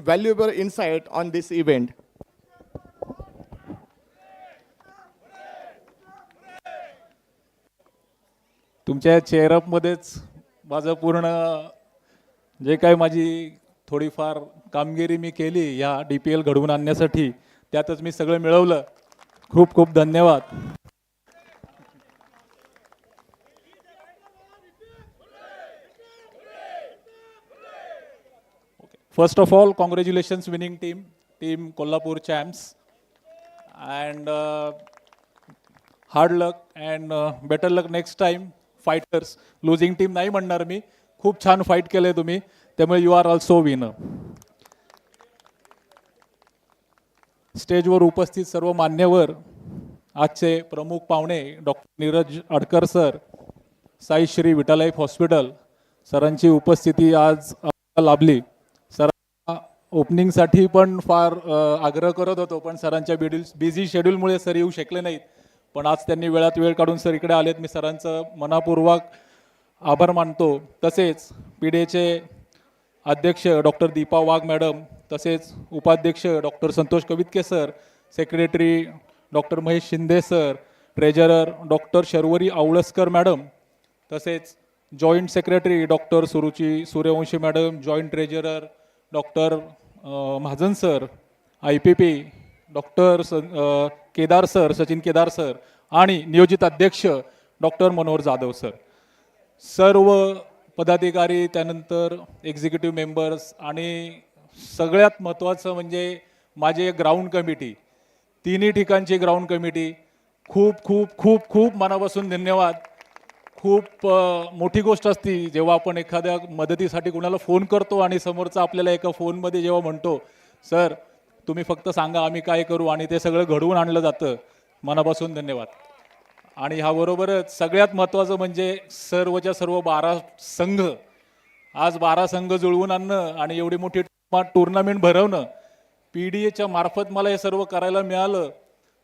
valuable insight on this event. तुमच्या चेअरअपमध्येच माझं पूर्ण जे काय माझी थोडीफार कामगिरी मी केली या DPL घडवून आणण्यासाठी त्यातच मी सगळं मिळवलं. खूप खूप धन्यवाद. First of all, congratulations winning team Kolhapur champs, and hard luck and better luck next time fighters. Losing team नाही म्हणणार मी, खूप छान फाईट केले तुम्ही, त्यामुळे यू आर ऑल्सो विनर. स्टेजवर उपस्थित सर्व मान्यवर, आजचे प्रमुख पाहुणे doctor Neeraj Adkar sir, Sai Shri Vitha life hospital सरांची उपस्थिती आज लाभली. ओपनिंगसाठी पण फार आग्रह करत होतो, पण सरांच्या बिझी शेड्यूलमुळे सर येऊ शकले नाहीत. पण आज त्यांनी वेळात वेळ काढून सर इकडे आलेत. मी सरांचं मनापूर्वक आभार मानतो. तसेच PDAचे अध्यक्ष डॉक्टर दीपा वाघ मॅडम, तसेच उपाध्यक्ष doctor Santosh Kavitke sir, secretary doctor Mahesh Shinde sir, treasurer doctor Sharvari Awalaskar madam, तसेच joint secretary doctor Suruchi Suryavanshi madam, joint treasurer doctor Mahajan sir, IPP doctor Kedar sir, Sachin Kedar sir, आणि नियोजित अध्यक्ष डॉक्टर मनोहर जाधव सर, सर्व पदाधिकारी, त्यानंतर एक्झिक्युटिव्ह मेंबर्स, आणि सगळ्यात महत्त्वाचं म्हणजे माझे ग्राउंड कमिटी, तिन्ही ठिकाणची ग्राउंड कमिटी, खूप खूप खूप खूप मनापासून धन्यवाद. खूप मोठी गोष्ट असती जेव्हा आपण एखाद्या मदतीसाठी कुणाला फोन करतो आणि समोरचा आपल्याला एका फोनमध्ये जेव्हा म्हणतो सर तुम्ही फक्त सांगा आम्ही काय करू, आणि ते सगळं घडवून आणलं जातं. मनापासून धन्यवाद. आणि ह्याबरोबरच सगळ्यात महत्त्वाचं म्हणजे सर्वच्या सर्व 12 संघ, आज 12 संघ जुळवून आणणं आणि एवढी मोठी टुर्नामेंट भरवणं, PDAच्या मार्फत मला हे सर्व करायला मिळालं.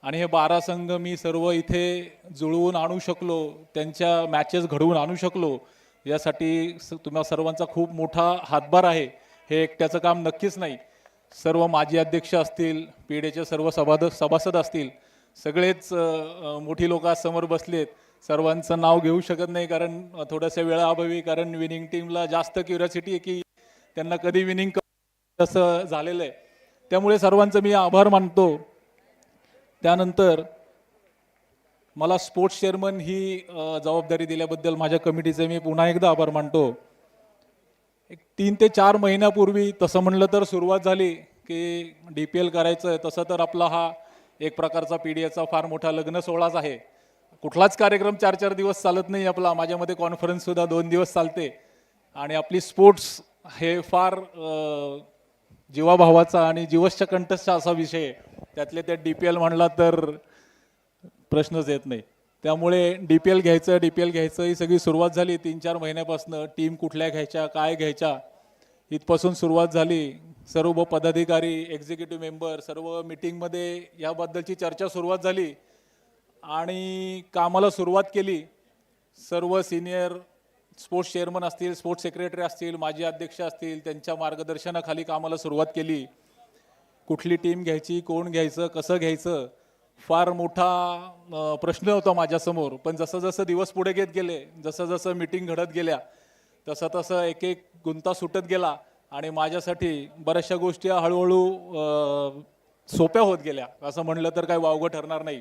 आणि हे 12 संघ मी सर्व इथे जुळवून आणू शकलो, त्यांच्या मॅचेस घडवून आणू शकलो, यासाठी तुम्हा सर्वांचा खूप मोठा हातभार आहे. हे एकट्याचं काम नक्कीच नाही. सर्व माजी अध्यक्ष असतील, PDAचे सर्व सभासद असतील, सगळेच मोठी लोक आज समोर बसलेत. सर्वांचं नाव घेऊ शकत नाही कारण थोड्याशा वेळाअभावी, कारण विनिंग टीमला जास्त क्युरियोसिटी आहे की त्यांना कधी विनिंग असं झालेलं आहे. त्यामुळे सर्वांचं मी आभार मानतो. त्यानंतर मला स्पोर्ट्स चेअरमन ही जबाबदारी दिल्याबद्दल माझ्या कमिटीचे मी पुन्हा एकदा आभार मानतो. एक 3 ते 4 महिन्यापूर्वी तसं म्हणलं तर सुरुवात झाली की DPL करायचं आहे. तसं तर आपला हा एक प्रकारचा PDAचा फार मोठा लग्न सोहळाच आहे. कुठलाच कार्यक्रम 4-4 दिवस चालत नाही आपला. माझ्यामध्ये कॉन्फरन्ससुद्धा 2 दिवस चालते. आणि आपली स्पोर्ट्स हे फार जीवाभावाचा आणि जीवस्य कंठस्थ असा विषय आहे. त्यातले त्या DPL म्हणला तर प्रश्नच येत नाही. त्यामुळे DPL घ्यायचं ही सगळी सुरुवात झाली 3-4 महिन्यापासून. टीम कुठल्या घ्यायच्या, काय घ्यायच्या, इथपासून सुरुवात झाली. सर्व पदाधिकारी, एक्झिक्युटिव्ह मेंबर सर्व मीटिंगमध्ये याबद्दलची चर्चा सुरुवात झाली आणि कामाला सुरुवात केली. सर्व सिनियर स्पोर्ट्स चेअरमन असतील, स्पोर्ट्स सेक्रेटरी असतील, माजी अध्यक्ष असतील, त्यांच्या मार्गदर्शनाखाली कामाला सुरुवात केली. कुठली टीम घ्यायची, कोण घ्यायचं, कसं घ्यायचं, फार मोठा प्रश्न होता माझ्यासमोर. पण जसं जसं दिवस पुढे घेत गेले, जसं जसं मीटिंग घडत गेल्या, तसं तसं एक एक गुंता सुटत गेला आणि माझ्यासाठी बऱ्याचशा गोष्टी हळूहळू सोप्या होत गेल्या. असं म्हणलं तर काही वावगं ठरणार नाही.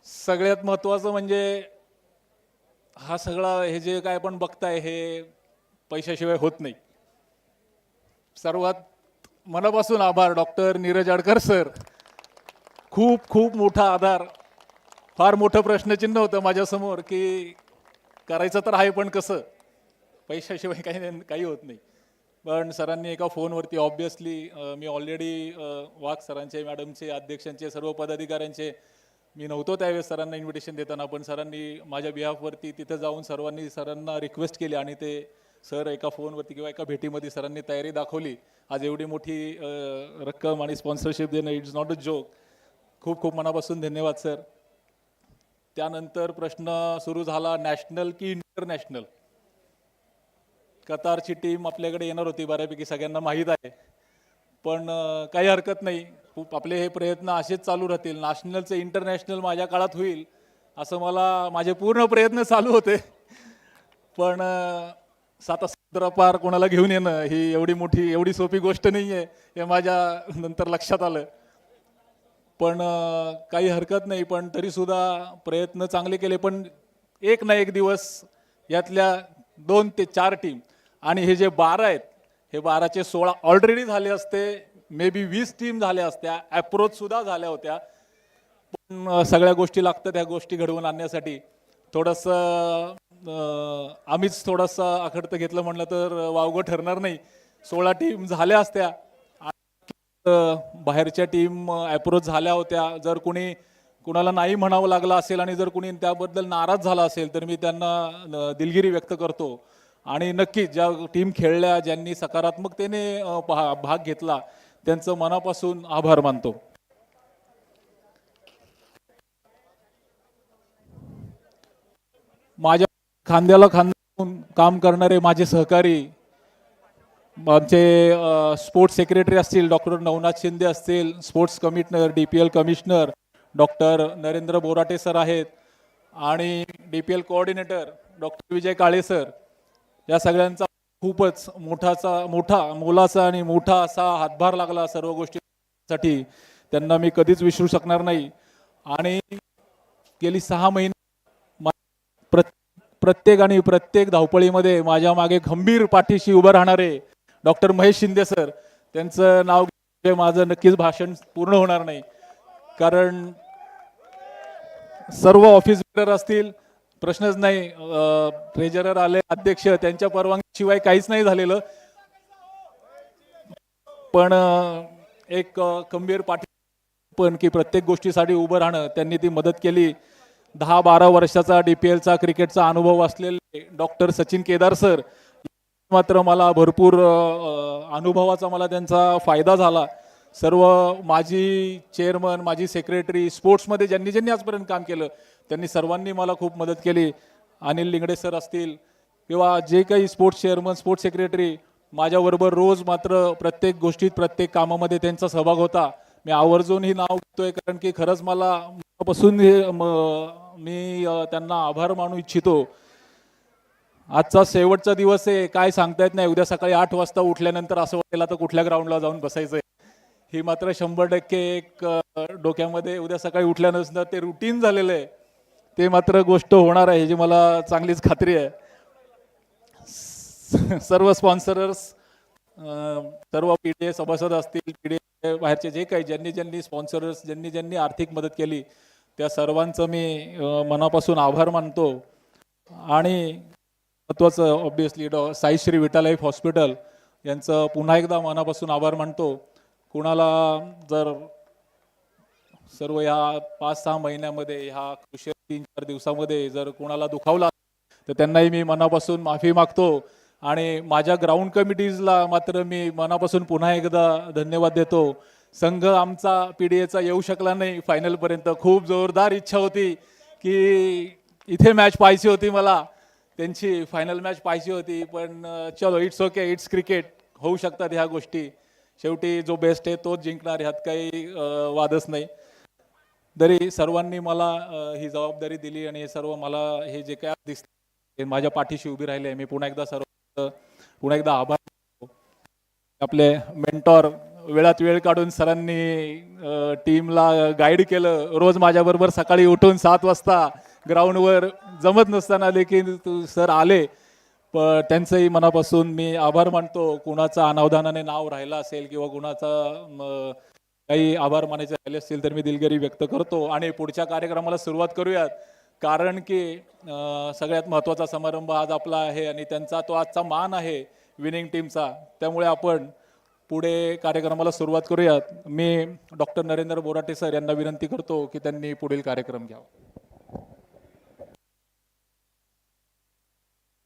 सगळ्यात महत्त्वाचं म्हणजे हा सगळा हे जे काय आपण बघताय हे पैशाशिवाय होत नाही. सर्वात मनापासून आभार डॉक्टर नीरज अडकर सर. खूप खूप मोठा आधार. फार मोठं प्रश्नचिन्ह होतं माझ्यासमोर की करायचं तर आहे पण कसं, पैशाशिवाय काही होत नाही. पण सरांनी एका फोनवरती ऑब्वियसली मी ऑलरेडी वाघ सरांचे, मॅडमचे, अध्यक्षांचे, सर्व पदाधिकाऱ्यांचे, मी नव्हतो त्यावेळेस सरांना इन्व्हिटेशन देताना, पण सरांनी माझ्या बिहाफवरती तिथं जाऊन सरांना रिक्वेस्ट केली आणि ते सर एका फोनवरती किंवा एका भेटीमध्ये सरांनी तयारी दाखवली. आज एवढी मोठी रक्कम आणि स्पॉन्सरशिप देणं इट्स नॉट अ जोक. खूप खूप मनापासून धन्यवाद सर. त्यानंतर प्रश्न सुरू झाला, नॅशनल की इंटरनॅशनल. कतारची टीम आपल्याकडे येणार होती, बऱ्यापैकी सगळ्यांना माहीत आहे. पण काही हरकत नाही, खूप आपले हे प्रयत्न असेच चालू राहतील. नॅशनलचं इंटरनॅशनल माझ्या काळात होईल असं माझे पूर्ण प्रयत्न चालू होते. पण साता समुद्र पार कोणाला घेऊन येणं ही एवढी सोपी गोष्ट नाही आहे, हे माझ्या नंतर लक्षात आलं. पण काही हरकत नाही, पण तरीसुद्धा प्रयत्न चांगले केले. पण एक ना एक दिवस यातल्या 2 ते 4 टीम आणि हे जे 12 आहेत, हे 12चे 16 ऑलरेडी झाले असते, मे बी 20 टीम झाल्या असत्या, अप्रोचसुद्धा झाल्या होत्या. पण सगळ्या गोष्टी लागतात ह्या गोष्टी घडवून आणण्यासाठी. थोडंसं आम्हीच थोडंसं आखडतं घेतलं म्हणलं तर वावगं ठरणार नाही. 16 टीम झाल्या असत्या, बाहेरच्या टीम अप्रोच झाल्या होत्या. जर कुणाला नाही म्हणावं लागलं असेल आणि जर कुणी त्याबद्दल नाराज झाला असेल तर मी त्यांना दिलगिरी व्यक्त करतो. आणि नक्कीच ज्या टीम खेळल्या, ज्यांनी सकारात्मकतेने भाग घेतला, त्यांचं मनापासून आभार मानतो. माझ्या खांद्याला खांदा काम करणारे माझे सहकारी, आमचे स्पोर्ट्स सेक्रेटरी असतील डॉक्टर नवनाथ शिंदे असतील, sports commissioner DPL commissioner doctor Narendra Borate sir आहेत, आणि DPL कोऑर्डिनेटर डॉक्टर विजय काळे सर, या सगळ्यांचा खूपच मोलाचा आणि मोठा असा हातभार लागला सर्व गोष्टीसाठी. त्यांना मी कधीच विसरू शकणार नाही. आणि गेली 6 महिने प्रत्येक धावपळीमध्ये माझ्या मागे खंबीर पाठीशी उभं राहणारे डॉक्टर महेश शिंदे सर, त्यांचं नाव घेऊन माझं नक्कीच भाषण पूर्ण होणार नाही. कारण सर्व ऑफिस बिल्डर असतील, प्रश्नच नाही, ट्रेजरर आले, अध्यक्ष, त्यांच्या परवानगीशिवाय काहीच नाही झालेलं. पण एक खंबीर पाठी पण की प्रत्येक गोष्टीसाठी उभं राहणं, त्यांनी ती मदत केली. 10-12 वर्षाचा DPLचा क्रिकेटचा अनुभव असलेले डॉक्टर सचिन केदार सर, मात्र मला भरपूर अनुभवाचा मला त्यांचा फायदा झाला. सर्व माझी चेअरमन, माझी सेक्रेटरी, स्पोर्ट्समध्ये ज्यांनी आजपर्यंत काम केलं, त्यांनी सर्वांनी मला खूप मदत केली. अनिल लिंगडे सर असतील किंवा जे काही स्पोर्ट्स चेअरमन, स्पोर्ट्स सेक्रेटरी, माझ्याबरोबर रोज मात्र प्रत्येक गोष्टीत, प्रत्येक कामामध्ये त्यांचा सहभाग होता. मी आवर्जून ही नाव घेतोय, कारण की खरंच मला मनापासून मी त्यांना आभार मानू इच्छितो. आजचा शेवटचा दिवस आहे, काय सांगता येत नाही. उद्या सकाळी 8 वाजता उठल्यानंतर असं वाटेल आता कुठल्या ग्राउंडला जाऊन बसायचंय. ही मात्र 100% एक डोक्यामध्ये उद्या सकाळी उठल्यानंतर ते रुटीन झालेलं आहे, ते मात्र गोष्ट होणार आहे, ह्याची मला चांगलीच खात्री आहे. सर्व स्पॉन्सरर्स, सर्व PDA सभासद असतील, PDA बाहेरचे जे काही ज्यांनी स्पॉन्सरर्स, ज्यांनी आर्थिक मदत केली, त्या सर्वांचं मी मनापासून आभार मानतो. आणि महत्त्वाचं ऑब्विसली साईश्री विटा लाईफ हॉस्पिटल यांचं पुन्हा एकदा मनापासून आभार मानतो. कुणाला जर सर्व ह्या 5-6 महिन्यामध्ये, ह्या कृषी 3-4 दिवसामध्ये जर कुणाला दुखावला तर त्यांनाही मी मनापासून माफी मागतो. आणि माझ्या ग्राउंड कमिटीजला मात्र मी मनापासून पुन्हा एकदा धन्यवाद देतो. संघ आमचा PDAचा येऊ शकला नाही फायनलपर्यंत. खूप जोरदार इच्छा होती की इथे मॅच पाहायची होती, मला त्यांची फायनल मॅच पाहायची होती. पण चलो, इट्स ओके, इट्स क्रिकेट, होऊ शकतात ह्या गोष्टी. शेवटी जो बेस्ट आहे तोच जिंकणार, ह्यात काही वादच नाही. तरी सर्वांनी मला ही जबाबदारी दिली आणि हे सर्व मला हे जे काय दिसते माझ्या पाठीशी उभी राहिले, मी पुन्हा एकदा आभार मानतो. आपले मेंटॉर, वेळात वेळ काढून सरांनी टीमला गाईड केलं. रोज माझ्याबरोबर सकाळी उठून 7 वाजता ग्राउंडवर, जमत नसताना देखील सर आले. पण त्यांचंही मनापासून मी आभार मानतो. कुणाचा अनावधानाने नाव राहिला असेल किंवा कुणाचा काही आभार मानायचे राहिले असतील तर मी दिलगिरी व्यक्त करतो. आणि पुढच्या कार्यक्रमाला सुरुवात करूयात, कारण की सगळ्यात महत्त्वाचा समारंभ आज आपला आहे आणि त्यांचा तो आजचा मान आहे विनिंग टीमचा. त्यामुळे आपण पुढे कार्यक्रमाला सुरुवात करूयात. मी डॉक्टर नरेंद्र बोराटे सर यांना विनंती करतो की त्यांनी पुढील कार्यक्रम घ्यावा.